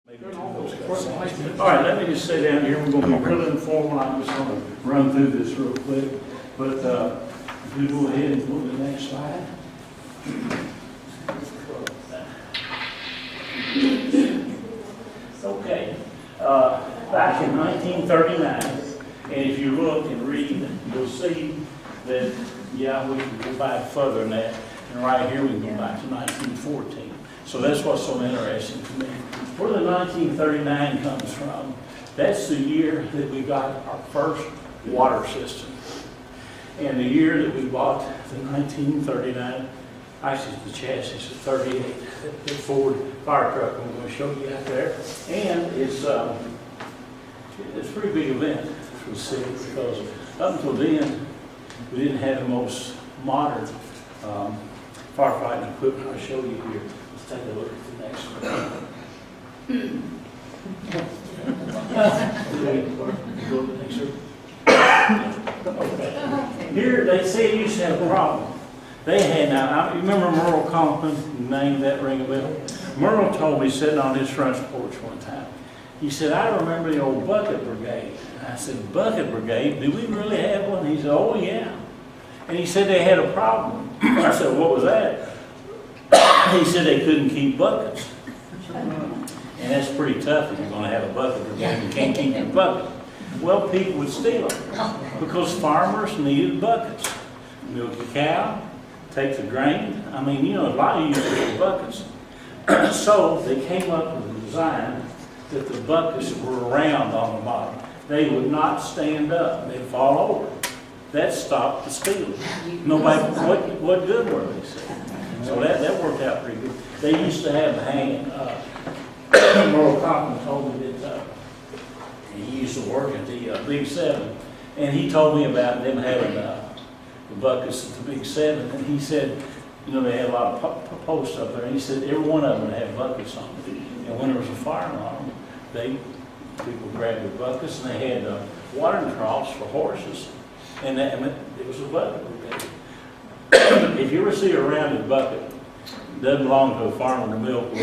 All right, let me just sit down here. We're going to be real informal. I'm just going to run through this real quick. But if we go ahead and go to the next slide. Okay. Back in 1939, and if you look and read, you'll see that, yeah, we can go back further than that. And right here, we can go back to 1914. So that's what's so interesting to me. Where the 1939 comes from, that's the year that we got our first water system. And the year that we bought the 1939, actually the chassis is 38, the Ford fire truck I'm going to show you out there. And it's a pretty big event for the city because up until then, we didn't have the most modern firefighting equipment. I'll show you here. Let's take a look at the next one. Okay. Here they say it used to have a problem. They had now. I remember Merle Compton, name that ring a bell. Merle told me sitting on his front porch one time. He said, "I remember the old bucket brigade." And I said, "Bucket brigade? Do we really have one?" He said, "Oh yeah." And he said they had a problem. I said, "What was that?" He said they couldn't keep buckets. And that's pretty tough if you're going to have a bucket brigade. You can't keep your bucket. Well, people would steal them because farmers needed buckets. Milk a cow, take the grain. I mean, you know, a lot of use for buckets. So they came up with a design that the buckets were round on the bottom. They would not stand up. They'd fall over. That stopped the stealing. Nobody, what good were they? So that worked out pretty good. They used to have hanging. Merle Cochran told me that he used to work at the Big Seven, and he told me about them having the buckets at the Big Seven, and he said, you know, they had a lot of posts up there, and he said every one of them had buckets on them, and when there was a fire alarm, people grabbed the buckets, and they had watering troughs for horses, and it was a bucket brigade. If you ever see a rounded bucket, it doesn't belong to a farmer to milk. I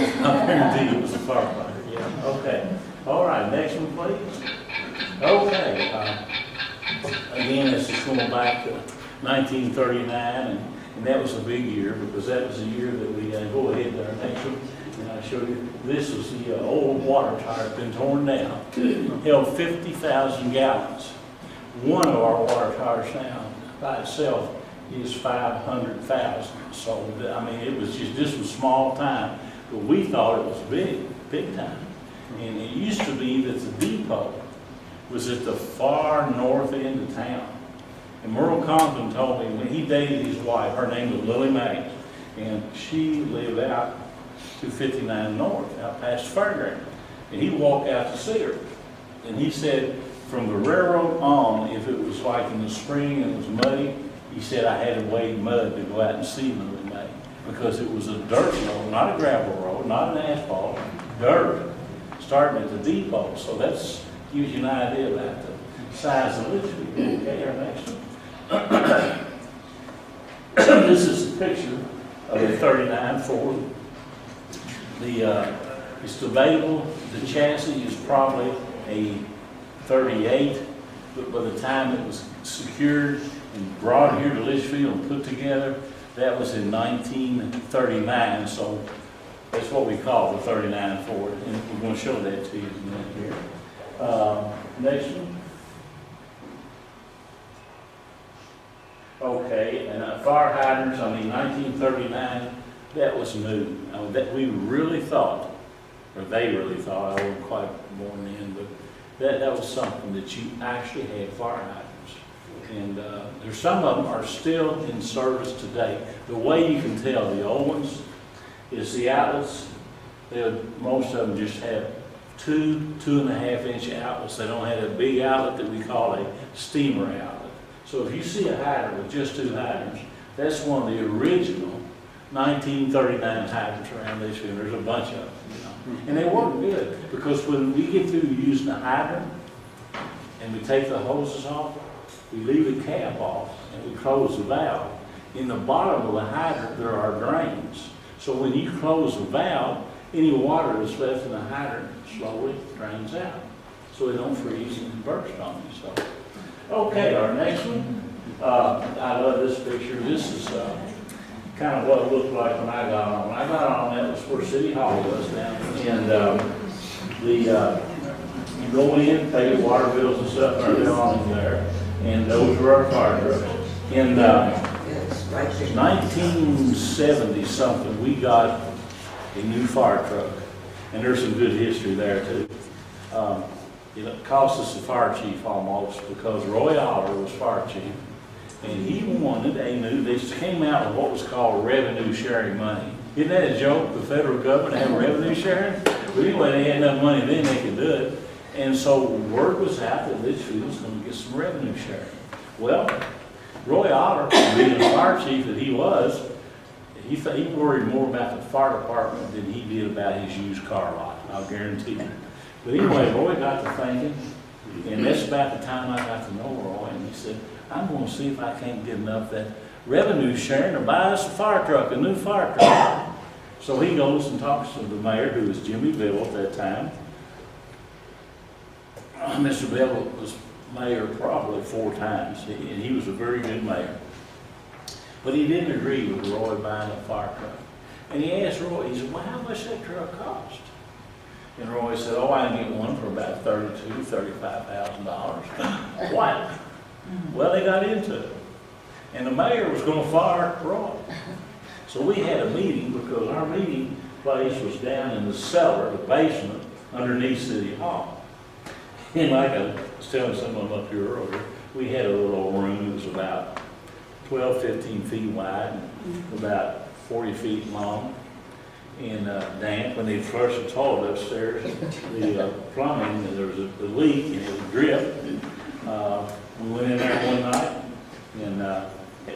guarantee you it was a firefighter. Yeah. Okay. All right. Next one, please. Okay. Again, this is going back to 1939, and that was a big year because that was the year that we go ahead there. Next one, and I showed you. This was the old water tower. It's been torn down. Held 50,000 gallons. One of our water towers now by itself is 500,000. So, I mean, it was just a small time, but we thought it was big time. And it used to be that the depot was at the far north end of town. And Merle Compton told me when he dated his wife, her name was Lily Mae, and she lived out 259 North, out past the fairground. And he walked out to see her. And he said, from the railroad on, if it was like in the spring and it was muddy, he said I had to wade mud to go out and see Lily Mae because it was a dirt road, not a gravel road, not an asphalt, dirt, starting at the depot. So that's gives you an idea about the size of Leitchfield. Okay, our next one. This is a picture of a 39 Ford. It's debatable. The chassis is probably a 38, but by the time it was secured and brought here to Leitchfield and put together, that was in 1939, so that's what we call the 39 Ford, and we're going to show that to you in a minute here. Next one. Okay, and fire hydrants, I mean 1939, that was new. That we really thought, or they really thought, I wasn't quite born then, but that was something that you actually had fire hydrants. And there's some of them are still in service today. The way you can tell the old ones is the outlets. Most of them just have 2.5 inch outlets. They don't have a big outlet that we call a steamer outlet. So if you see a hydrant with just 2 hydrants, that's one of the original 1939 hydrants around this year. There's a bunch of them, you know. And they work good because when we get through using the hydrant and we take the hoses off, we leave the cap off and we close the valve. In the bottom of the hydrant there are drains. So when you close the valve, any water that's left in the hydrant slowly drains out, so it don't freeze and burst on you. So, okay, our next one. I love this picture. This is kind of what it looked like when I got on. When I got on, that was where City Hall was down, and you go in, pay your water bills and stuff, and they're on there, and those were our fire trucks. In 1970 something, we got a new fire truck, and there's some good history there too. It cost us the fire chief almost, because Roy Aller was fire chief, and he wanted a new, they came out with what was called revenue sharing money. Isn't that a joke, the federal government had revenue sharing? But anyway, they had enough money then they could do it. And so word was out that Leitchfield was going to get some revenue sharing. Well, Roy Aller, being the fire chief that he was, he worried more about the fire department than he did about his used car lot, I'll guarantee you. But anyway, Roy got to thinking, and that's about the time I got to know Roy, and he said, I'm going to see if I can't get enough of that revenue sharing to buy us a fire truck, a new fire truck. So he goes and talks to the mayor, who was Jimmy Bill at that time. Mr. Bill was mayor probably 4 times, and he was a very good mayor. But he didn't agree with Roy buying a fire truck. And he asked Roy, he said, well, how much that truck cost? And Roy said, oh, I can get one for about $35,000. What? Well, they got into it. And the mayor was going to fire Roy. So we had a meeting, because our meeting place was down in the cellar, the basement, underneath City Hall. And like I was telling someone up here earlier, we had a little old room that was about 12, 15 feet wide, and about 40 feet long, and damp. When they flushed the toilet upstairs, the plumbing, there was a leak, and it would drip. We went in there one night, and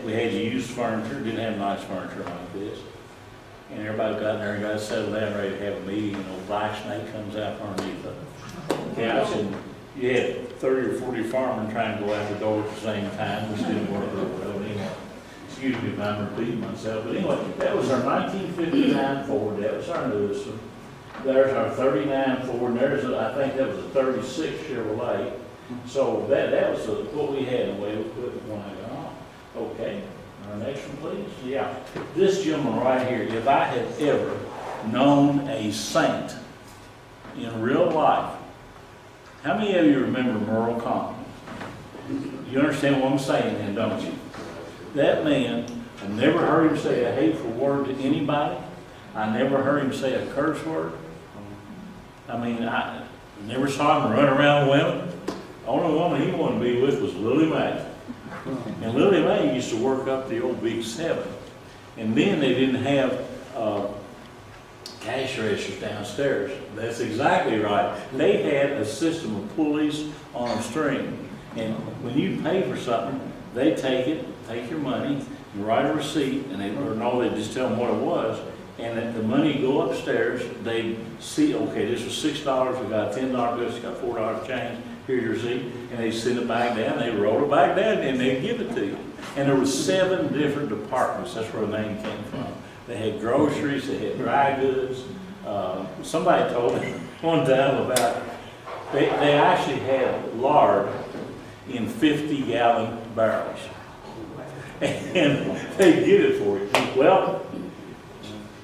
we had used furniture, didn't have nice furniture like this. And everybody got in there and got settled down, ready to have a meeting, and old black snake comes out from underneath the couch, and you had 30 or 40 firemen trying to go out the door at the same time, which didn't work real well anyway. Excuse me if I'm repeating myself, but anyway, that was our 1959 Ford, that was our newest one. There's our 39 Ford, and there's, I think that was a 36 Chevrolet. So that was what we had in the way of equipment when I got on. Okay, our next one, please. Yeah, this gentleman right here, if I had ever known a saint in real life, how many of you remember Merle Compton? You understand what I'm saying then, don't you? That man, I never heard him say a hateful word to anybody. I never heard him say a curse word. I mean, I never saw him run around women. The only woman he wanted to be with was Lily Mae. And Lily Mae used to work up the old Big 7. And then they didn't have cash registers downstairs. That's exactly right. They had a system of pulleys on a string. And when you pay for something, they take your money, you write a receipt, and they just tell them what it was. And that the money go upstairs, they see, okay, this was $6, we got a $10 bill, we got $4 change, here's your receipt, and they send it back down, they roll it back down, and they give it to you. And there were 7 different departments, that's where the name came from. They had groceries, they had dry goods. Somebody told me one time about, they actually had lard in 50-gallon barrels. And they get it for you. Well,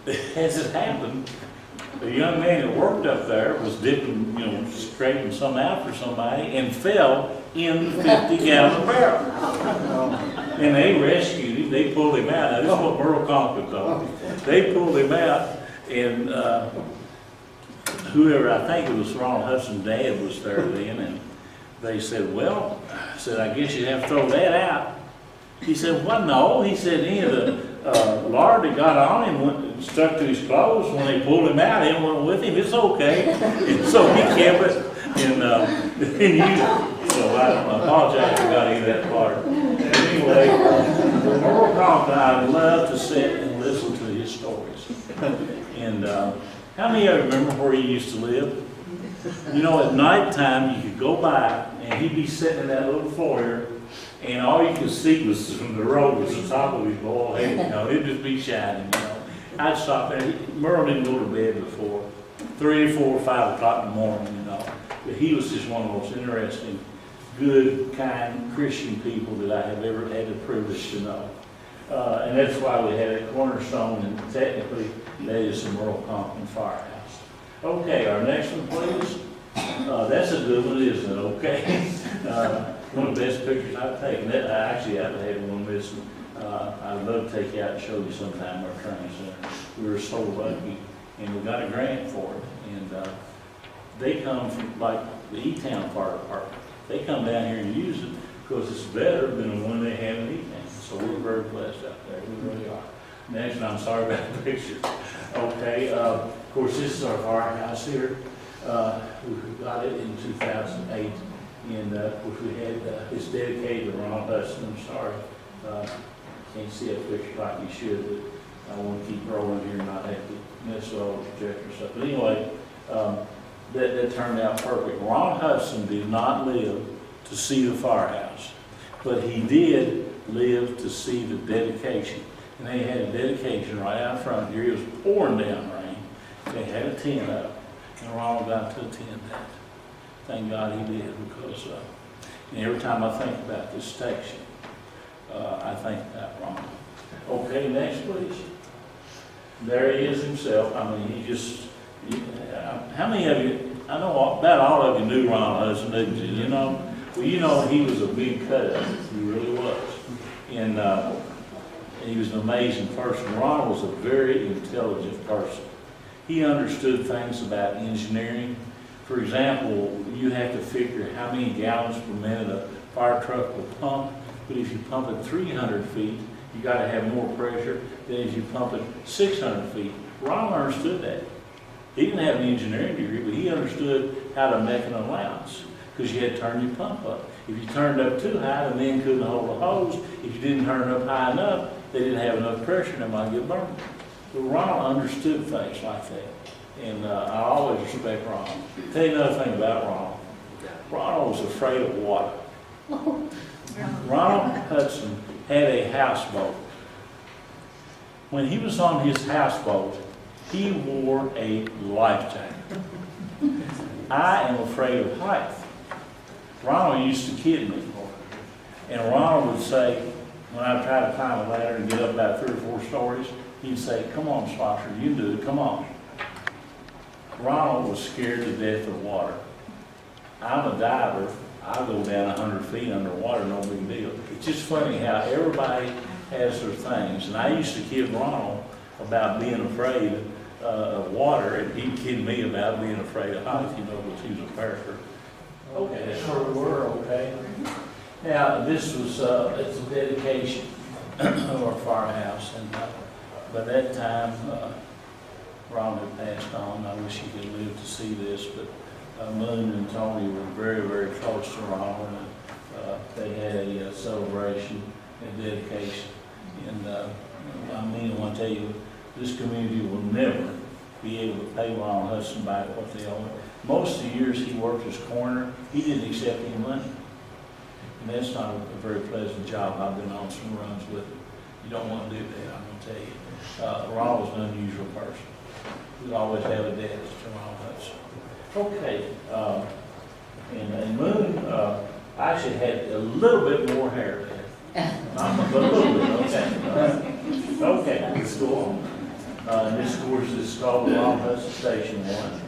as it happened, the young man that worked up there was dipping, scraping some out for somebody and fell in the 50-gallon barrel. And they rescued him, they pulled him out. Now, this is what Merle Compton told me. They pulled him out, and whoever, I think it was Ronald Hudson's dad was there then, and they said, well, I guess you'd have to throw that out. He said, well, no. He said any of the lard that got on him went, stuck to his clothes. When they pulled him out, it went with him. It's okay. And so he kept it. So I apologize for not eating that part. Anyway, Merle Compton, I'd love to sit and listen to his stories. And how many of you remember where he used to live? At nighttime, you could go by, and he'd be sitting in that little foyer, and all you could see was from the road was the top of his bald head, it'd just be shining, I'd stop there. Merle didn't go to bed before 3 or 4 or 5 o'clock in the morning, you know. But he was just one of the most interesting, good, kind Christian people that I have ever had the privilege to know. And that's why we had a cornerstone, and technically that is the Merle Compton Firehouse. Okay, our next one, please. That's a good one, isn't it? Okay. One of the best pictures I've taken. Actually, I've had one missing. I'd love to take you out and show you sometime our training center. We were so lucky, and we got a grant for it. And they come from, like, the E-Town Fire Department. They come down here and use it because it's better than the one they have in E-Town. So we're very blessed out there. We really are. Next, I'm sorry about the picture. Okay, of course, this is our firehouse here. We got it in 2008. And of course, we had, it's dedicated to Ronald Hudson. I'm sorry. Can't see a picture like you should, but I want to keep rolling here and not have to mess with all the projector stuff. But anyway, that turned out perfect. Ronald Hudson did not live to see the firehouse, but he did live to see the dedication. And they had a dedication right out front here. It was pouring down rain. They had a tent up, and Ronald got to attend that. Thank God he did, because and every time I think about this station, I think about Ronald. Okay, next please. There he is himself. I mean, he just, how many of you, I know about all of you knew Ronald Hudson, didn't you? You know? Well, you know he was a big cut. He really was. And he was an amazing person. Ronald was a very intelligent person. He understood things about engineering. For example, you have to figure how many gallons per minute a fire truck will pump. But if you pump it 300 feet, you got to have more pressure than if you pump it 600 feet. Ronald understood that. He didn't have an engineering degree, but he understood how to make an allowance, because you had to turn your pump up. If you turned up too high, the men couldn't hold the hose. If you didn't turn it up high enough, they didn't have enough pressure and they might get burned. But Ronald understood things like that. And I always respect Ronald. Tell you another thing about Ronald. Ronald was afraid of water. Ronald Hudson had a houseboat. When he was on his houseboat, he wore a life jacket. I am afraid of height. Ronald used to kid me. And Ronald would say, when I tried to climb a ladder and get up about 3 or 4 stories, he'd say, "Come on, Schlosser, you can do it, come on." Ronald was scared to death of water. I'm a diver. I'll go down 100 feet underwater, no big deal. It's just funny how everybody has their things. And I used to kid Ronald about being afraid of water, and he'd kid me about being afraid of heights, you know, because he was a paratrooper. Okay, that's where we were, okay? Now, this was, it's a dedication of our firehouse, and by that time, Ron had passed on. I wish he could live to see this, but Moon and Tony were very, very close to Ronald, and they had a celebration and dedication. And I mean, I want to tell you, this community will never be able to pay Ronald Hudson back what they owe him. Most of the years he worked as coroner, he didn't accept any money. And that's not a very pleasant job. I've been on some runs with him. You don't want to do that, I'm going to tell you. Ronald was an unusual person. We'd always have a debt to Ronald Hudson. Okay, and Moon actually had a little bit more hair there. Not a little bit, okay. Okay, let's go on. And this, of course, is called the Ronald Hudson Station 1.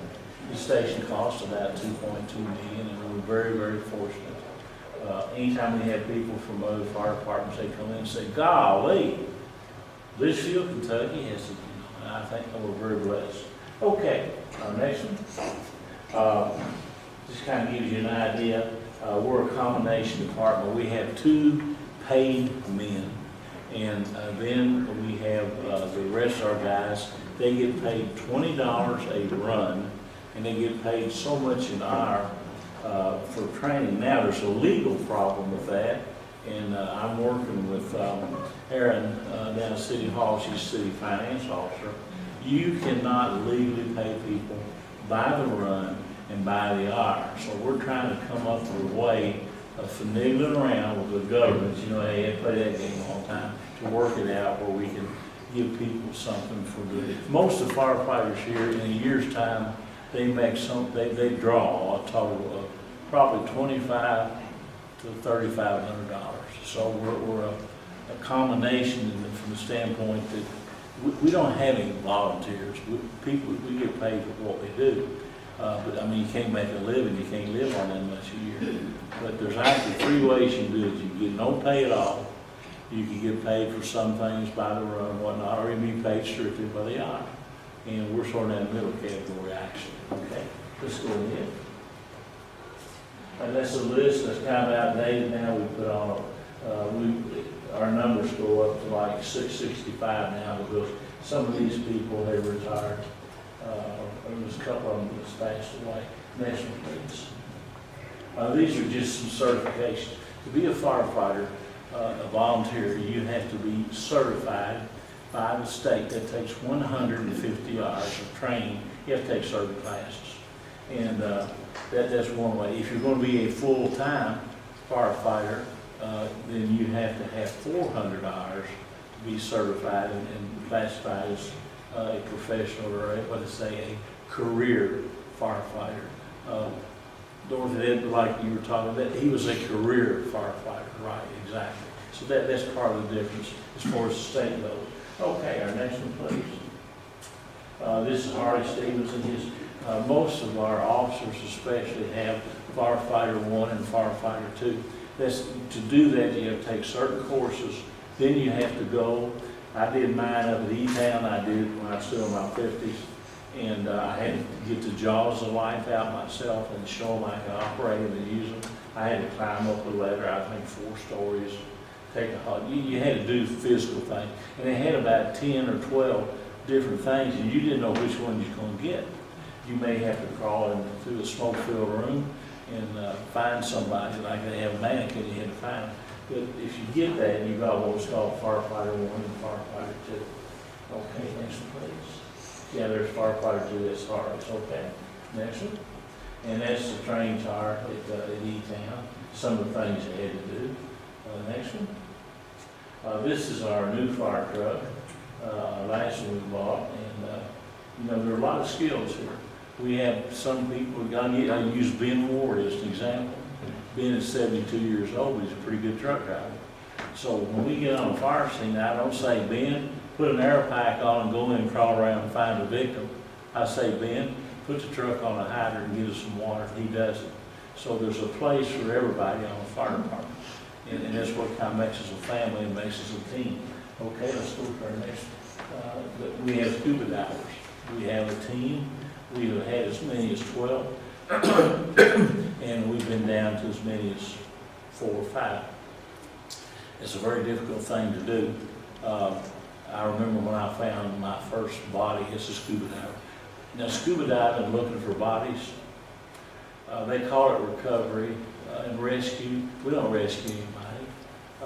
This station cost about $2.2 million, and we were very, very fortunate. Anytime we had people from other fire departments, they come in and say, "Golly, Leitchfield, Kentucky has a," and I think we're very blessed. Okay, our next one. Just kind of gives you an idea. We're a combination department. We have 2 paid men, and then we have the rest of our guys. They get paid $20 a run, and they get paid so much an hour for training. Now, there's a legal problem with that, and I'm working with Erin down at City Hall. She's City Finance Officer. You cannot legally pay people by the run and by the hour. So we're trying to come up with a way of finagling around with the government. You know, they play that game all the time, to work it out where we can give people something for doing. Most of the firefighters here, in a year's time, they draw a total of probably $2,500 to $3,500. So we're a combination from the standpoint that we don't have any volunteers. We get paid for what we do. But I mean, you can't make a living, you can't live on that much a year. But there's actually three ways you can do it. You can get no pay at all. You can get paid for some things by the run and whatnot, or you can be paid strictly by the hour. And we're sort of in the middle category, actually. Okay, let's go ahead. And that's a list that's kind of outdated now. We put on, our numbers go up to like 665 now because some of these people have retired. There was a couple of them that's passed away. Next one, please. These are just some certifications. To be a firefighter, a volunteer, you have to be certified by the state. That takes 150 hours of training. You have to take certain classes. And that's one way. If you're going to be a full-time firefighter, then you have to have 400 hours to be certified and classified as a professional, or what to say, a career firefighter. Dorothy, like you were talking about, he was a career firefighter, right? Exactly. So that's part of the difference as far as the state goes. Okay, our next one, please. This is Marty Stevenson. Most of our officers especially have Firefighter 1 and Firefighter 2. To do that, you have to take certain courses. Then you have to go. I did mine up at E-Town. I did it when I was still in my 50s. And I had to get the jaws of life out myself and show them I could operate them and use them. I had to climb up a ladder, I think 4 stories, take a hug. You had to do physical things. And they had about 10 or 12 different things, and you didn't know which one you were going to get. You may have to crawl through a smoke-filled room and find somebody, like they have a mannequin, you had to find them. But if you get that, you've got what's called Firefighter 1 and Firefighter 2. Okay, next one, please. Yeah, there's Firefighter 2, that's hard, it's okay. Next one. And that's the train chart at E-Town, some of the things you had to do. Next one. This is our new fire truck, last one we bought, and there are a lot of skills here. We have some people, I use Ben Ward as an example. Ben is 72 years old, he's a pretty good truck driver. So when we get on a fire scene, I don't say, Ben, put an air pack on and go in and crawl around and find the victim. I say, Ben, put the truck on a hydrant and get us some water. He does it. So there's a place for everybody on the fire department. And that's what kind of makes us a family and makes us a team. Okay, let's go to our next. We have Scuba Divers. We have a team. We have had as many as 12. And we've been down to as many as 4 or 5. It's a very difficult thing to do. I remember when I found my first body as a scuba diver. Now, scuba diving, looking for bodies, they call it recovery and rescue. We don't rescue anybody.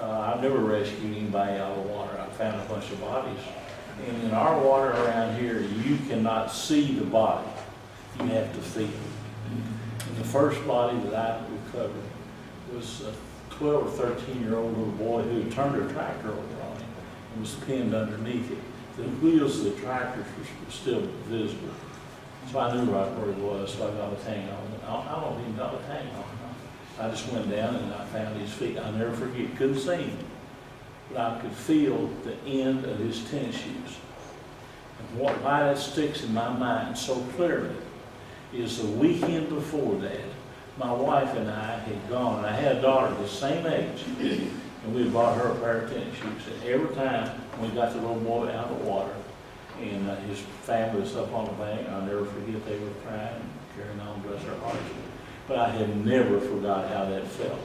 I've never rescued anybody out of the water. I found a bunch of bodies. And in our water around here, you cannot see the body. You have to feel it. And the first body that I recovered was a 12 or 13-year-old little boy who had turned a tractor over on him and was pinned underneath it. The wheels of the tractor were still visible. So I knew right where he was, so I got a tang on. I don't even got a tang on. I just went down and I found his feet. I'll never forget, couldn't see him, but I could feel the end of his tennis shoes. And why that sticks in my mind so clearly is the weekend before that, my wife and I had gone, and I had a daughter the same age, and we bought her a pair of tennis shoes. And every time we got the little boy out of the water, and his family was up on the bank, I'll never forget, they were crying, carrying on, bless their hearts. But I had never forgot how that felt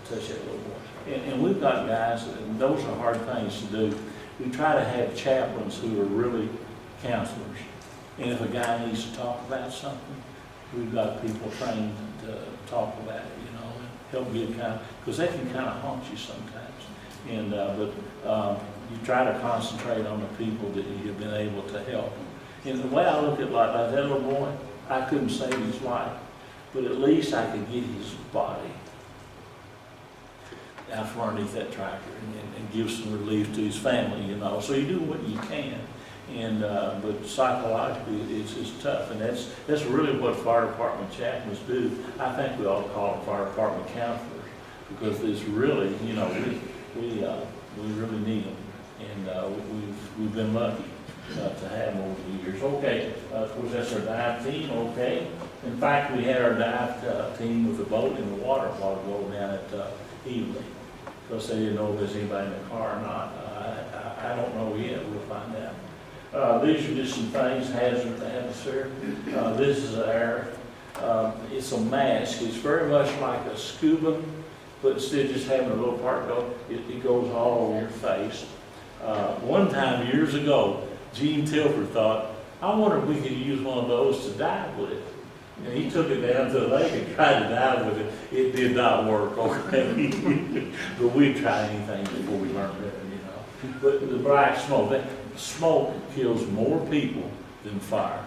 to touch that little boy. And we've got guys, and those are hard things to do. We try to have chaplains who are really counselors. And if a guy needs to talk about something, we've got people trained to talk about it, and help get because they can kind of haunt you sometimes. And but you try to concentrate on the people that you've been able to help. And the way I look at like that little boy, I couldn't save his life, but at least I could get his body. out from underneath that tractor and give some relief to his family, you know. So you do what you can. And but psychologically, it's tough, and that's really what fire department chaplains do. I think we ought to call them fire department counselors, because it's really, you know, we really need them, and we've been lucky to have them over the years. Okay, of course that's our dive team. Okay, in fact we had our dive team with the boat in the water while we go down at Evelyn, because they didn't know if there's anybody in the car or not. I don't know yet. We'll find out. These are just some things, hazard to atmosphere. This is air. It's a mask. It's very much like a scuba, but instead of just having a little part go, it goes all over your face. One time, years ago, Gene Tilford thought, I wonder if we could use one of those to dive with. And he took it down to the lake and tried to dive with it. It did not work, okay? But we tried anything before we learned better, you know. But the black smoke kills more people than fire.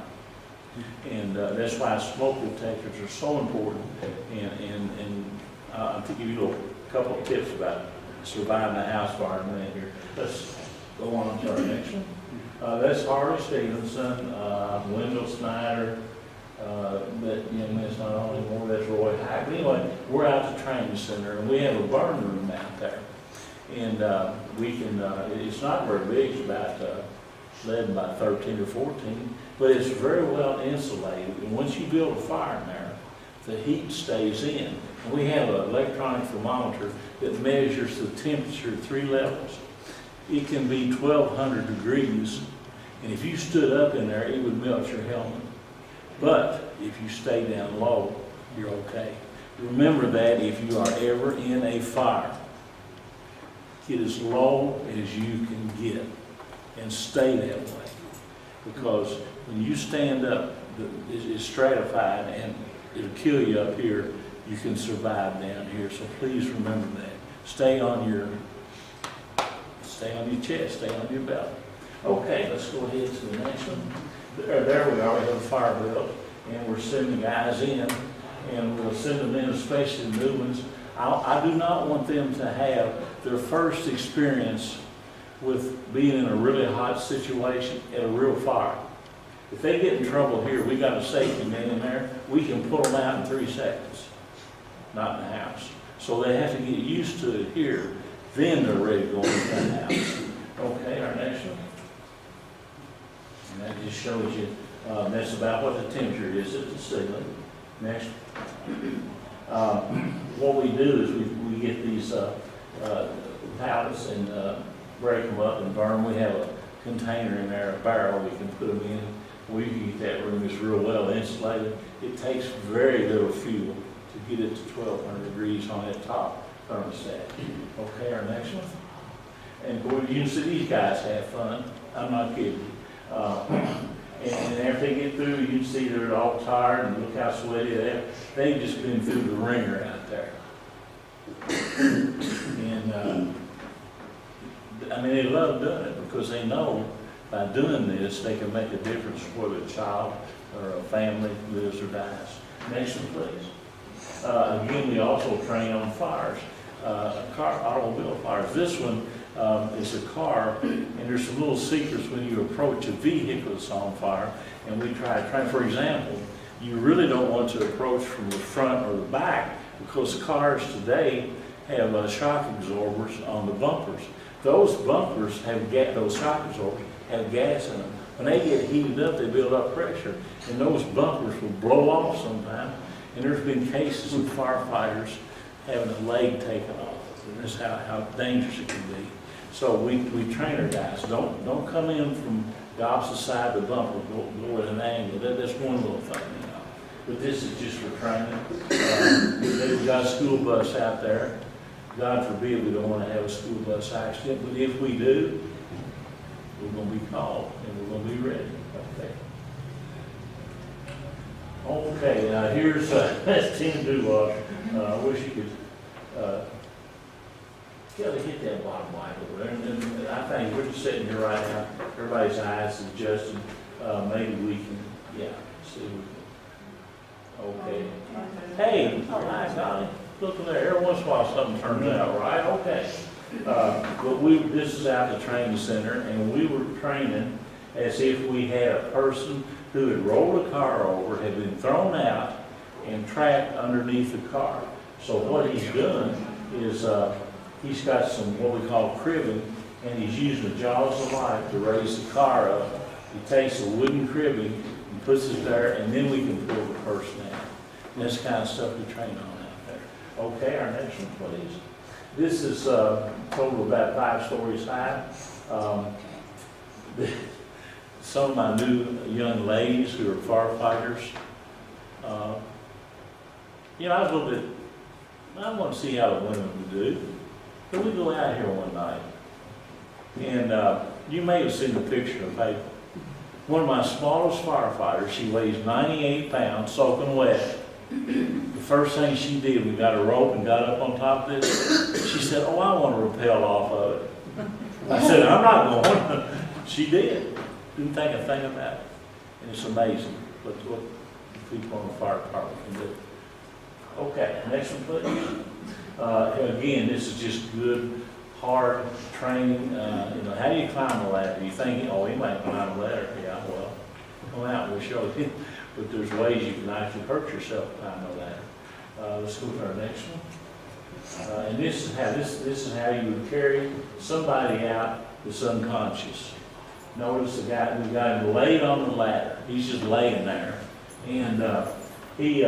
And that's why smoke detectors are so important. And I'll give you a couple of tips about surviving a house fire in a minute here. Let's go on to our next one. That's Marty Stevenson, Wendell Snyder. That young man's not on anymore. That's Roy High. But anyway, we're out at the training center, and we have a burn room out there. And we can, it's not very big, it's about 11 by 13 or 14, but it's very well insulated. And once you build a fire in there, the heat stays in. And we have an electronic thermometer that measures the temperature at 3 levels. It can be 1,200 degrees, and if you stood up in there, it would melt your helmet. But if you stay down low, you're okay. Remember that if you are ever in a fire, get as low as you can get and stay that way. Because when you stand up, it's stratified and it'll kill you up here. You can survive down here. So please remember that. Stay on your chest, stay on your belly. Okay, let's go ahead to the next one. There we are, we have a fire built, and we're sending guys in, and we'll send them in, especially the new ones. I do not want them to have their first experience with being in a really hot situation at a real fire. If they get in trouble here, we got a safety man in there, we can pull them out in 3 seconds, not in the house. So they have to get used to it here, then they're ready to go into the house. Okay, our next one. And that just shows you, that's about what the temperature is at the ceiling. Next. What we do is we get these pallets and break them up and burn them. We have a container in there, a barrel we can put them in. We can get that room, it's real well insulated. It takes very little fuel to get it to 1,200 degrees on that top thermostat. Okay, our next one. And boy, you can see these guys have fun. I'm not kidding you. And after they get through, you can see they're all tired and look how sweaty they are. They've just been through the ringer out there. And I mean, they love doing it because they know by doing this, they can make a difference whether a child or a family lives or dies. Next one, please. Again, we also train on fires, automobile fires. This one is a car, and there's some little secrets when you approach a vehicle that's on fire, and we try to train. For example, you really don't want to approach from the front or the back because cars today have shock absorbers on the bumpers. Those bumpers have those shock absorbers have gas in them. When they get heated up, they build up pressure, and those bumpers will blow off sometime. And there's been cases of firefighters having a leg taken off. And that's how dangerous it can be. So we train our guys. Don't come in from the opposite side of the bumper. Go at an angle. That's one little thing, you know. But this is just for training. We've got a school bus out there. God forbid we don't want to have a school bus accident, but if we do, we're going to be called and we're going to be ready. Okay, here's that's Tim Duloc. I wish you could hit that bottom light over there. And I think we're just sitting here right now. Everybody's eyes is adjusted. Maybe we can, see if we can. Okay. Hey, hi, Golly. looking there, every once in a while something turns out right, okay. But this is out at the training center, and we were training as if we had a person who had rolled a car over, had been thrown out, and trapped underneath the car. So what he's done is he's got some what we call cribbing, and he's using the jaws of life to raise the car up. He takes a wooden cribbing and puts it there, and then we can pull the person out. And that's the kind of stuff we train on out there. Okay, our next one, please. This is total about 5 stories high. Some of my new young ladies who are firefighters, you know, I want to see how the women would do. But we go out here one night, and you may have seen the picture in the paper. One of my smallest firefighters, she weighs 98 pounds, soaking wet. The first thing she did, we got a rope and got up on top of this. She said, "Oh, I want to rappel off of it." I said, "I'm not going." She did. Didn't think a thing about it. And it's amazing what people in the fire department can do. Okay, next one, please. Again, this is just good, hard training. You know, how do you climb a ladder? You think, oh, he might climb a ladder. Yeah, well, come out and we'll show you. But there's ways you can actually hurt yourself climbing a ladder. Let's go to our next one. And this is how you would carry somebody out that's unconscious. Notice we got him laid on the ladder. He's just laying there, and you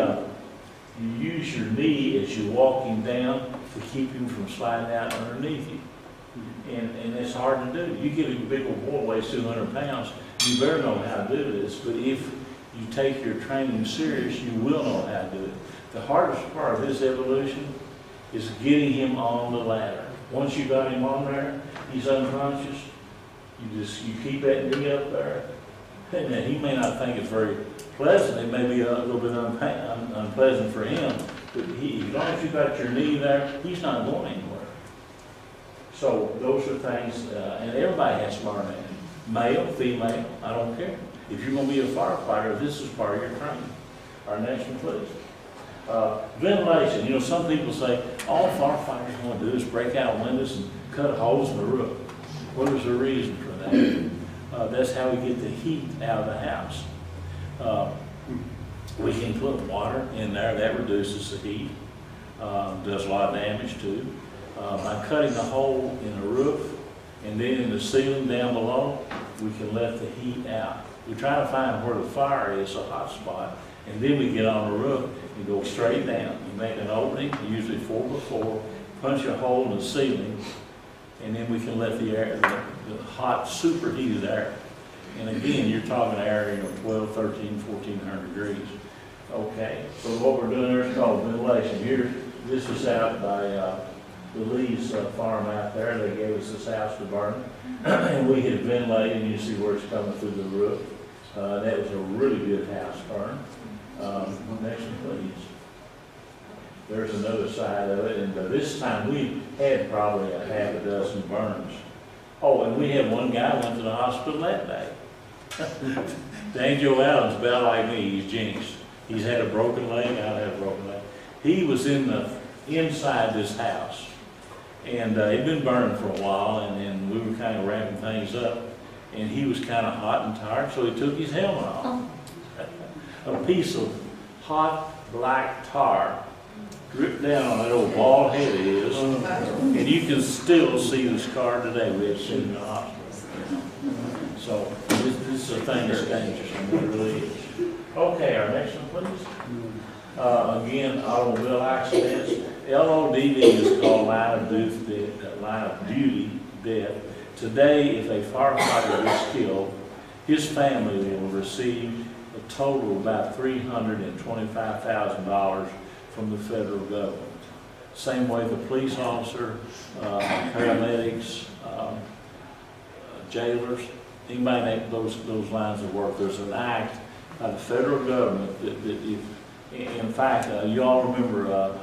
use your knee as you walk him down to keep him from sliding out underneath you. And it's hard to do. You get a big old boy weighs 200 pounds, you better know how to do this. But if you take your training serious, you will know how to do it. The hardest part of this evolution is getting him on the ladder. Once you got him on there, he's unconscious. You keep that knee up there. And he may not think it's very pleasant. It may be a little bit unpleasant for him. But as long as you got your knee there, he's not going anywhere. So those are things, and everybody has to learn that. Male, female, I don't care. If you're going to be a firefighter, this is part of your training. Our next one, please. Ventilation. You know, some people say, all firefighters want to do is break out windows and cut holes in the roof. What is the reason for that? That's how we get the heat out of the house. We can put water in there. That reduces the heat. Does a lot of damage too. By cutting a hole in the roof and then in the ceiling down below, we can let the heat out. We try to find where the fire is, a hot spot, and then we get on the roof and go straight down. You make an opening, usually 4x4, punch a hole in the ceiling, and then we can let the air, the hot, superheated air. And again, you're talking air, 12, 13, 1400 degrees. Okay, so what we're doing there is called ventilation. Here, this is out by the Lee's farm out there. They gave us this house to burn. And we had ventilated, and you see where it's coming through the roof. That was a really good house burn. Next one, please. There's another side of it, and this time we had probably a half a dozen burns. Oh, and we had one guy went to the hospital that day. Dane Joe Allen's about like me. He's jinxed. He's had a broken leg. I had a broken leg. He was inside this house, and he'd been burning for a while, and then we were kind of wrapping things up, and he was kind of hot and tired, so he took his helmet off. A piece of hot black tar dripped down on that old bald head of his, and you can still see the scar today. We had seen in the hospital. So this is a thing that's dangerous, and it really is. Okay, our next one, please. Again, automobile accidents. LODD is called line of duty death. Today, if a firefighter is killed, his family will receive a total of about $325,000 from the federal government. Same way the police officer, paramedics, jailers, anybody make those lines of work. There's an act by the federal government that in fact, you all remember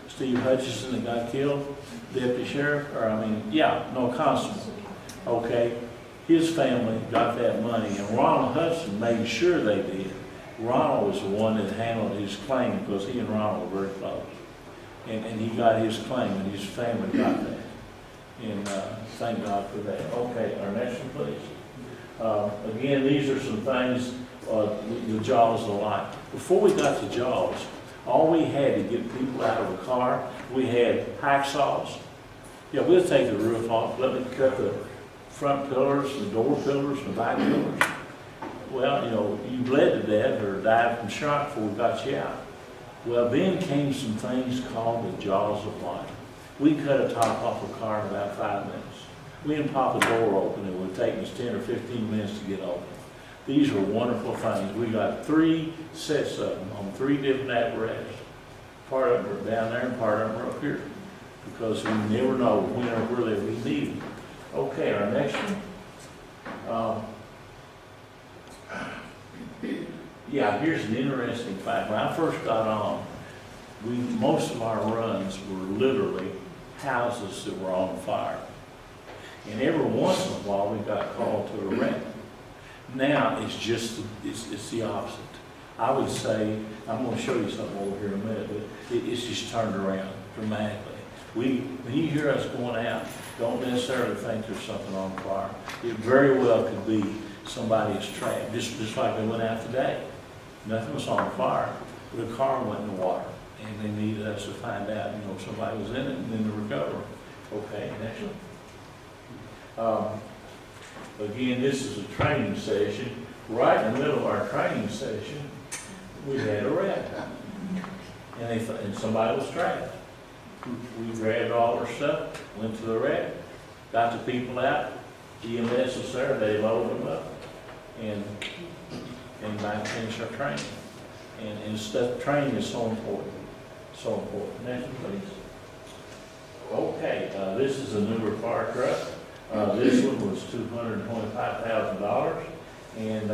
Steve Hutchison that got killed, deputy sheriff, constable. Okay, his family got that money, and Ronald Hudson made sure they did. Ronald was the one that handled his claim because he and Ronald were very close. and he got his claim, and his family got that. And thank God for that. Okay, our next one, please. Again, these are some things, the jaws of life. Before we got to jaws, all we had to get people out of the car, we had hacksaws. Yeah, we'll take the roof off, let me cut the front pillars, the door pillars, the back pillars. Well, you know, you bled to death or died from shock before we got you out. Well, then came some things called the jaws of life. We cut a top off a car in about 5 minutes. We didn't pop a door open. It would take us 10 or 15 minutes to get open. These are wonderful things. We got 3 sets of them on 3 different apparatus. Part of them are down there and part of them are up here, because we never know when or where we need them. Okay, our next one. Yeah, here's an interesting fact. When I first got on, most of our runs were literally houses that were on fire. And every once in a while, we got called to a wreck. Now, it's just, it's the opposite. I would say, I'm going to show you something over here in a minute, but it's just turned around dramatically. When you hear us going out, don't necessarily think there's something on fire. It very well could be somebody's trapped, just like they went out today. Nothing was on fire, but a car went in the water, and they needed us to find out, you know, if somebody was in it and then to recover. Okay, next one. Again, this is a training session. Right in the middle of our training session, we had a wreck, and somebody was trapped. We grabbed all our stuff, went to the wreck, got the people out. EMS was there, they loaded them up, and back finish our training. And stuff, training is so important, so important. Next one, please. Okay, this is a newer fire truck. This one was $225,000, and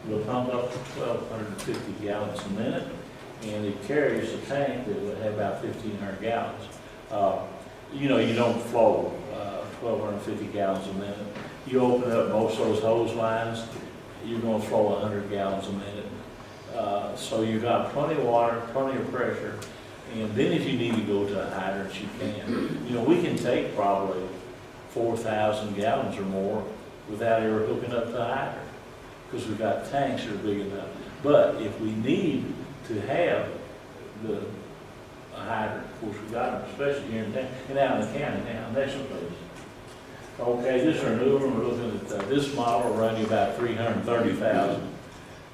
we'll pump up to 1,250 gallons a minute, and it carries a tank that would have about 1,500 gallons. You know, you don't flow 1,250 gallons a minute. You open up most of those hose lines, you're going to flow 100 gallons a minute. So you've got plenty of water, plenty of pressure, and then if you need to go to a hydrant, you can. You know, we can take probably 4,000 gallons or more without ever hooking up the hydrant, because we've got tanks that are big enough. But if we need to have a hydrant, of course we've got them, especially here in town and out in the county now. Next one, please. Okay, this is our new one. We're looking at this model running about $330,000,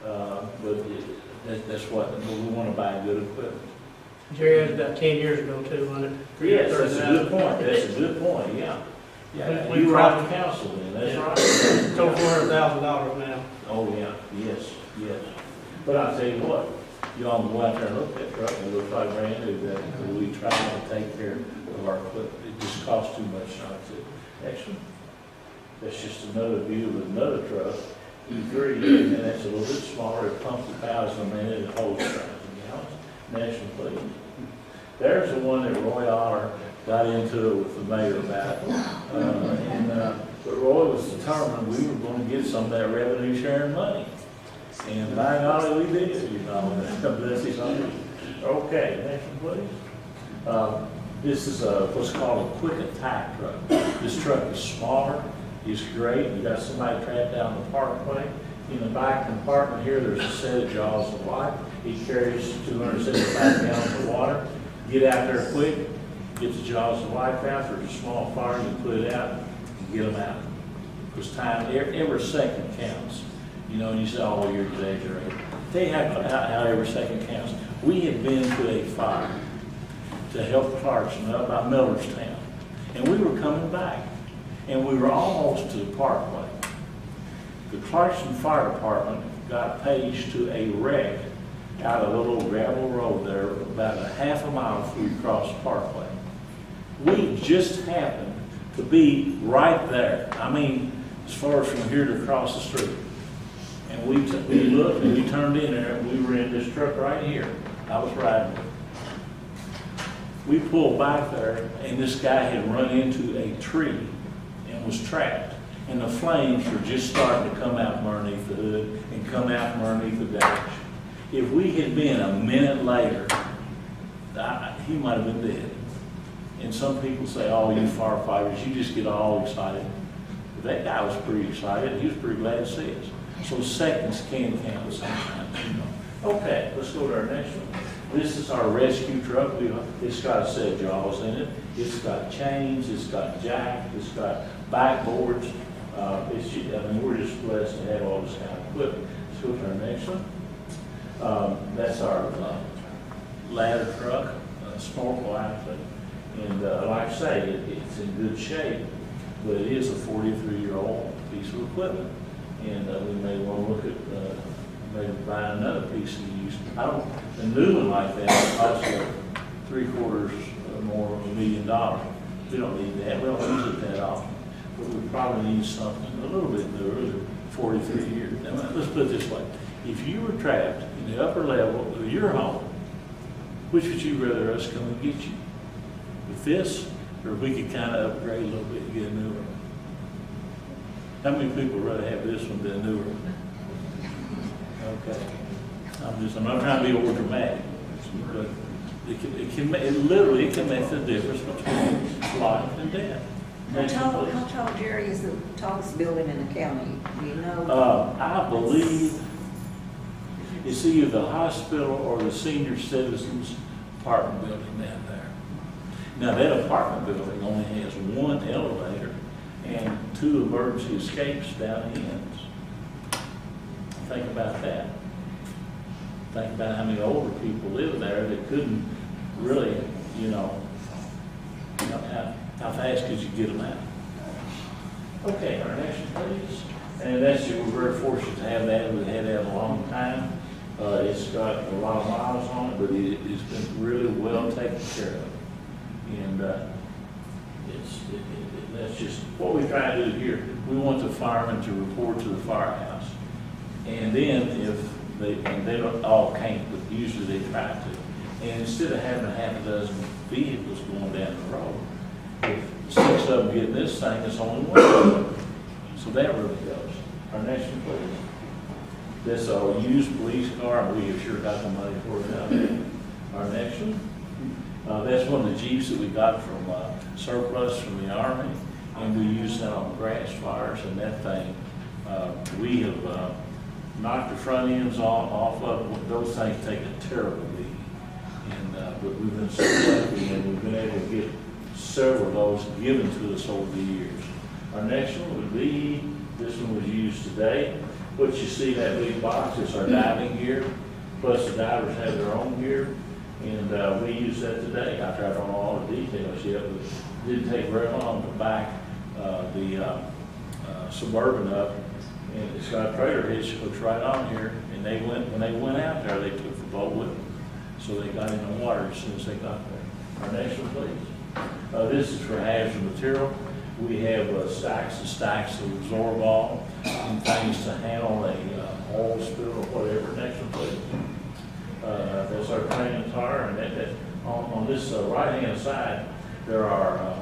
but that's what we want to buy good equipment. Jerry, that was about 10 years ago too, wasn't it? Yes, that's a good point. That's a good point. Yeah. Yeah, you were on the council then. That's right. It's over $400,000 now. Oh yeah. Yes. Yes. But I'll tell you what. You all go out there and look at that truck, and it looks like brand new. That we try to take care of our equipment. It just costs too much not to. Excellent. That's just another view of another truck. E3, and that's a little bit smaller. It pumps 1,000 a minute. It holds 1,000 gallons. Next one, please. There's the one that Roy Aller got into it with the mayor about. But Roy was determined we were going to get some of that revenue sharing money. And by golly, we did, you know. Bless his heart. Okay, next one, please. This is what's called a quick attack truck. This truck is smaller. It's great. You got somebody trapped down the parkway. In the back compartment here, there's a set of jaws of life. It carries 275 gallons of water. Get out there quick. Get the jaws of life out. There's a small fire. You put it out and get them out. Because time, every second counts. You know, and you say, oh, you're exaggerating. Tell you how every second counts. We had been to a fire to help Clarkson up by Millerstown. And we were coming back. And we were almost to the parkway. The Clarkson Fire Department got paged to a wreck out of a little gravel road there, about a half a mile before you cross the parkway. We just happened to be right there. I mean, as far as from here to across the street. And we looked and we turned in there and we were in this truck right here. I was riding it. We pulled back there and this guy had run into a tree and was trapped. And the flames were just starting to come out from underneath the hood and come out from underneath the dash. If we had been a minute later, he might have been dead. And some people say, oh, you firefighters, you just get all excited. But that guy was pretty excited. He was pretty glad to see us. So seconds can count sometimes, you know. Okay, let's go to our next one. This is our rescue truck. It's got a set of jaws in it. It's got chains. It's got jack. It's got backboards. We're just blessed to have all this kind of equipment. Let's go to our next one. That's our ladder truck, snorkel outfit. And like I say, it's in good shape, but it is a 43-year-old piece of equipment. And we may want to look at maybe buying another piece of used. A new one like that costs $750,000 or more of $1 million. We don't need that. We don't use it that often. But we probably need something a little bit newer than 43 years. Now, let's put it this way. If you were trapped in the upper level of your home, which would you rather us come and get you? With this, or we could kind of upgrade a little bit and get a newer one? How many people would rather have this one than a newer one? Okay. I'm not trying to be over dramatic, but it can make the difference between life and death. How tall, Jerry, is the tallest building in the county? Do you know? I believe it's either the hospital or the senior citizens apartment building down there. Now, that apartment building only has one elevator and 2 emergency escapes down the ends. Think about that. Think about how many older people live there that couldn't really, how fast could you get them out? Okay, our next one, please. And we're very fortunate to have that. We've had that a long time. It's got a lot of miles on it, but it's been really well taken care of. And that's just what we try to do here. We want the firemen to report to the firehouse. And then and they don't all can't, but usually they try to. And instead of having a half a dozen vehicles going down the road, if 6 of them get in this thing, it's only one. So that really goes. Our next one, please. This used police car, and we have sure got the money for it now. Our next one. That's one of the Jeeps that we got from surplus from the Army, and we use that on grass fires, and that thing, we have knocked the front ends off of. Those things take a terrible beating, and but we've been so lucky, and we've been able to get several of those given to us over the years. Our next one would be, this one was used today. What you see, that big box, is our diving gear, plus the divers have their own gear, and we use that today. I tried on all the details yet, but it didn't take very long to back the Suburban up, and it's got a trailer hitch hooks right on here, and when they went out there, they took the boat with them, so they got in the water as soon as they got there. Our next one, please. This is for hazardous material. We have stacks and stacks of Absorbol and things to handle a oil spill or whatever. Next one, please. That's our training tire, and on this right-hand side, there are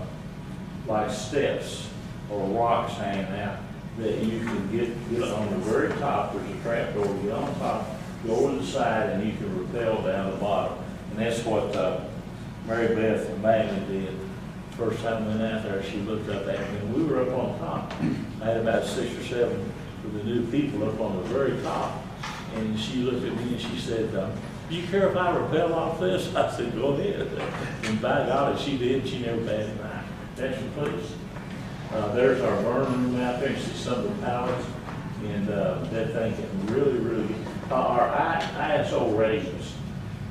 like steps or rocks hanging out that you can get on the very top. There's a trap door. You get on top, go over the side, and you can rappel down the bottom. And that's what Mary Beth and Bailey did. First time we went out there, she looked up at me, and we were up on top. I had about 6 or 7 of the new people up on the very top, and she looked at me and she said, "Do you care if I rappel off this?" I said, "Go ahead." And by golly, she did. She never batted an eye. Next one, please. There's our burn room out there. You see some of the pallets, and that thing can really, our ISO ratings,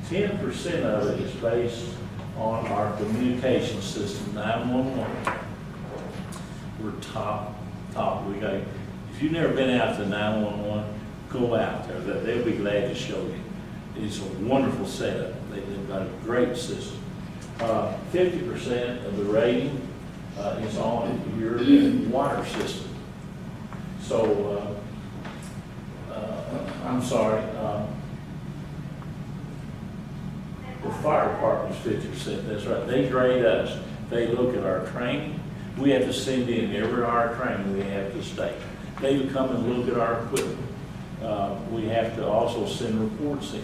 10% of it is based on our communication system, 911. We're top. We got. If you've never been out to 911, go out there. They'll be glad to show you. It's a wonderful setup. They've got a great system. 50% of the rating is on your water system. So, I'm sorry. The fire department is 50%, that's right. They grade us. They look at our training. We have to send in every hour of training we have to state. They come and look at our equipment. We have to also send reports in.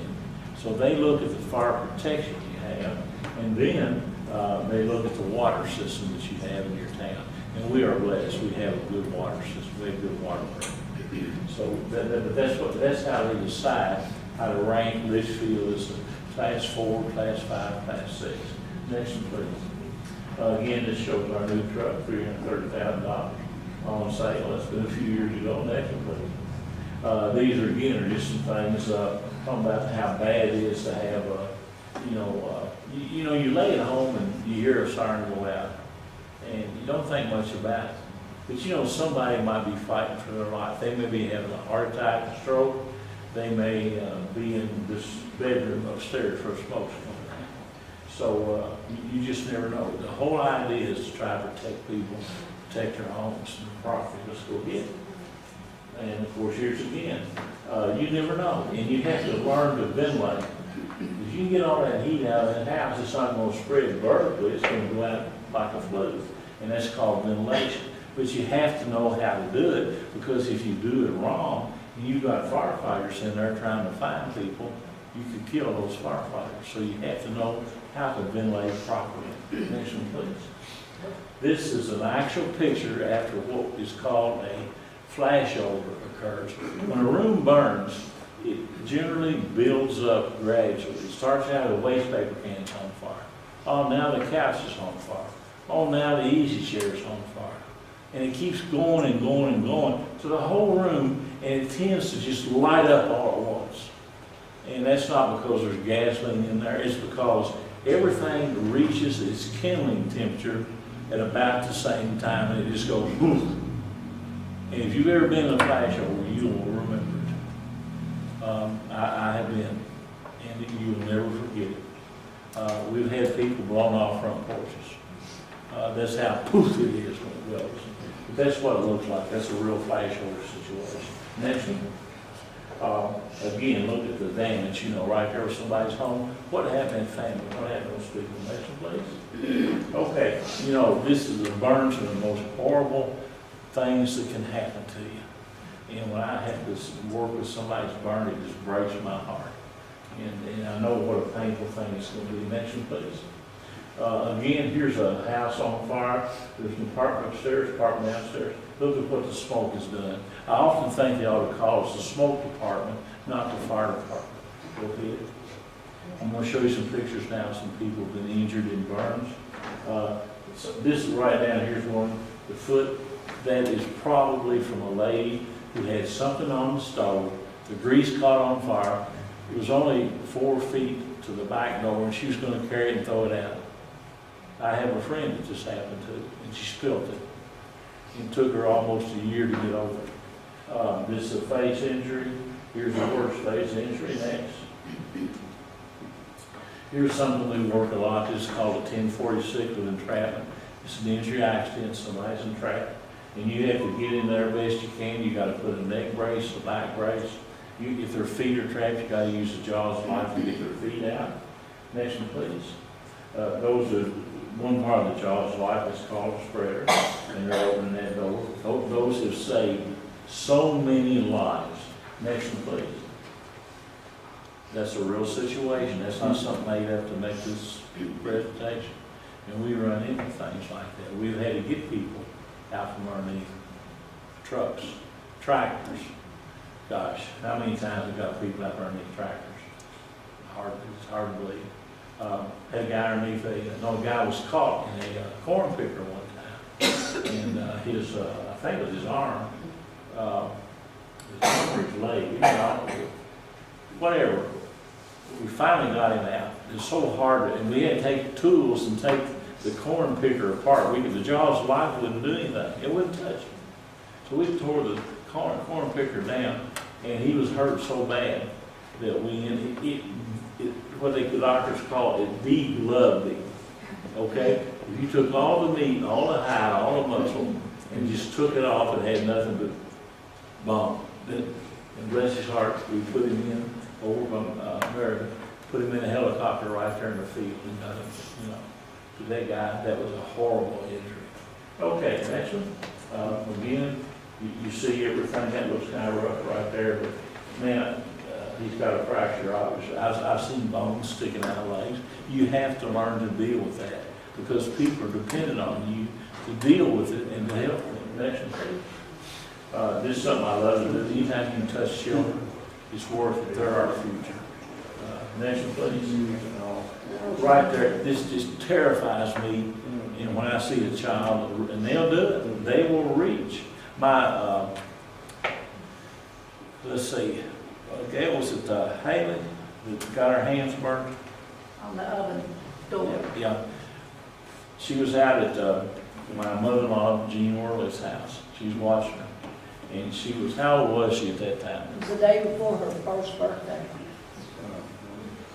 So they look at the fire protection you have, And then, they look at the water system that you have in your town. And we are blessed, we have a good water system, we have good water program. So that's how they decide how to rank Leitchfield as a class 4, class 5, class 6. Next one, please. Again, this shows our new truck, $330,000 on sale. That's been a few years ago. Next one, please. These are, again, are just some things, talking about how bad it is to have you lay at home and you hear a siren go out and you don't think much about it. But somebody might be fighting for their life. They may be having a heart attack, a stroke. They may be in this bedroom upstairs for a smoke coming out. So you just never know. The whole idea is to try to protect people, protect their homes and property. Let's go get it. And of course, here's again, you never know. And you have to learn to ventilate. If you can get all that heat out of that house, it's not going to spread vertically, it's going to go out like a flu. And that's called ventilation. But you have to know how to do it, because if you do it wrong, and you've got firefighters in there trying to find people, you could kill those firefighters. So you have to know how to ventilate properly. Next one, please. This is an actual picture after what is called a flashover occurs. When a room burns, it generally builds up gradually. It starts out with waste paper cans on fire. Oh, now the couch is on fire. Oh, now the easy chair is on fire. And it keeps going and going and going to the whole room, and it tends to just light up all at once. And that's not because there's gasoline in there. It's because everything reaches its kindling temperature at about the same time, and it just goes boom. And if you've ever been in a flashover, you will remember it. I have been, and you will never forget it. We've had people blown off front porches. That's how poof it is when it goes. But that's what it looks like. That's a real flashover situation. Next one. Again, look at the damage, right there with somebody's home. What happened to family? What happened to those people? Next one, please. Okay, this is the burns are the most horrible things that can happen to you. And when I have to work with somebody's burn, it just breaks my heart. And I know what a painful thing it's going to be. Next one, please. Again, here's a house on fire. There's an apartment upstairs, apartment downstairs. Look at what the smoke has done. I often think they ought to call us the smoke department, not the fire department. Go ahead. I'm going to show you some pictures now of some people who have been injured in burns. So this is right down here's one. The foot, that is probably from a lady who had something on the stove. The grease caught on fire. It was only 4 feet to the back door, and she was going to carry it and throw it out. I have a friend that this happened to, and she spilled it. It took her almost a year to get over it. This is a face injury. Here's the worst face injury. Next. Here's something we work a lot. This is called a 1046 with entrapment. It's an injury accident. Somebody's entrapped. And you have to get in there best you can. You got to put a neck brace, a back brace. If their feet are trapped, you got to use the jaws of life to get their feet out. Next one, please. Those are one part of the jaws of life is called a spreader, and they're opening that door. Those have saved so many lives. Next one, please. That's a real situation. That's not something made up to make this presentation. And we run into things like that. We've had to get people out from underneath trucks, tractors. Gosh, how many times have got people out underneath tractors? It's hard to believe. Had a guy underneath a guy was caught in a corn picker one time, and his, I think it was his arm, his leg, whatever. We finally got him out. It was so hard, and we had to take tools and take the corn picker apart. The jaws of life wouldn't do anything. It wouldn't touch him. So we tore the corn picker down, and he was hurt so bad that what the doctors call it degloved him. Okay? If you took all the meat, all the hide, all the muscle, and just took it off and had nothing but bone. And bless his heart, we put him in over from America, put him in a helicopter right there in the field and got him, to that guy, that was a horrible injury. Okay, next one. Again, you see everything, that looks kind of rough right there, but man, he's got a fracture, obviously. I've seen bones sticking out of legs. You have to learn to deal with that because people are dependent on you to deal with it and to help them. Next one, please. This is something I love to do. Anytime you can touch children, it's worth it. They're our future. Next one, please. Right there, this just terrifies me. And when I see a child, and they'll do it, they will reach. My, let's see, Gail was at Haley that got her hands burnt. On the oven door. Yeah. She was out at my mother-in-law, Jean Worley's house. She was watching her. And she was, how old was she at that time? It was the day before her first birthday.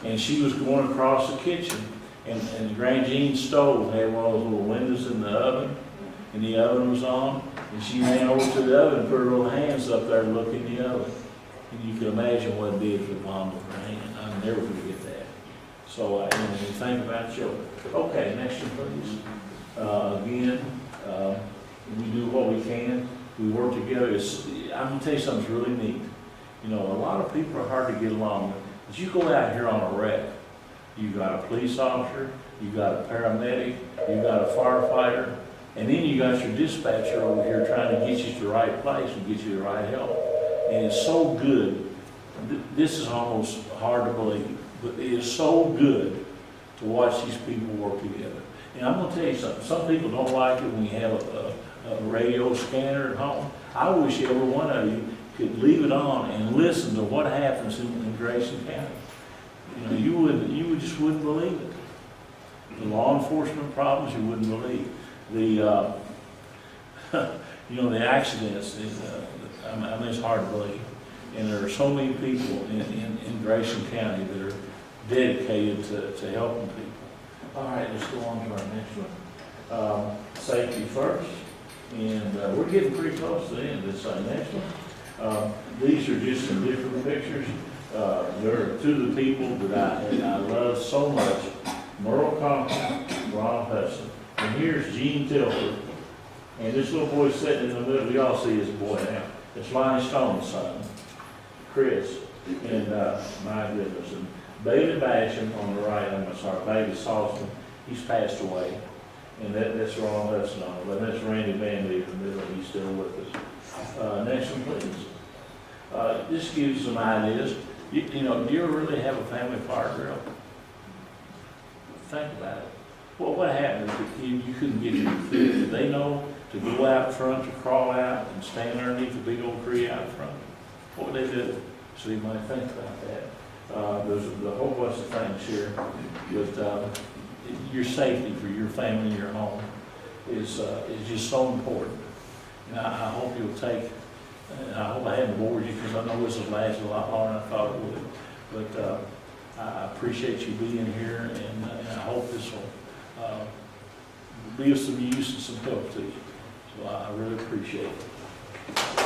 And she was going across the kitchen. And the Grand Jean stove had one of those little windows in the oven. And the oven was on. And she ran over to the oven and put her little hands up there to look in the oven. And you can imagine what it did for the mom with her hand. I'll never forget that. So, you think about children. Okay, next one, please. Again, we do what we can. We work together. I'm going to tell you something that's really neat. You know, a lot of people are hard to get along with. But you go out here on a wreck, you got a police officer, you got a paramedic, you got a firefighter, and then you got your dispatcher over here trying to get you to the right place and get you the right help. And it's so good. This is almost hard to believe, but it is so good to watch these people work together. And I'm going to tell you something. Some people don't like it when you have a radio scanner at home. I wish every one of you could leave it on and listen to what happens in Grayson County. You know, you just wouldn't believe it. The law enforcement problems, you wouldn't believe. The, the accidents, I mean, it's hard to believe. And there are so many people in Grayson County that are dedicated to helping people. All right, let's go on to our next one. Safety first. And we're getting pretty close to the end of this next one. These are just some different pictures. There are two of the people that I love so much. Merle Conklin, Ron Hudson. And here's Gene Tilford. And this little boy sitting in the middle, we all see his boy now. It's Lonnie Stone's son, Chris. And my goodness. And Bailey Basham on the right, I'm sorry, Bailey Salston, he's passed away. And that's Ron Hudson on it. But that's Randy Bandy in the middle, he's still with us. Next one, please. This gives you some ideas. You know, do you ever really have a family fire drill? Think about it. Well, what happened if you couldn't get your food? Did they know to go out front, to crawl out and stand underneath the big old tree out front? What would they do? So you might think about that. There's a whole bunch of things here. But your safety for your family and your home is just so important. And I hope you'll take. I hope I haven't bored you because I know this has lasted a lot longer than I thought it would. But I appreciate you being here, and I hope this will be of some use and some help to you. So I really appreciate it.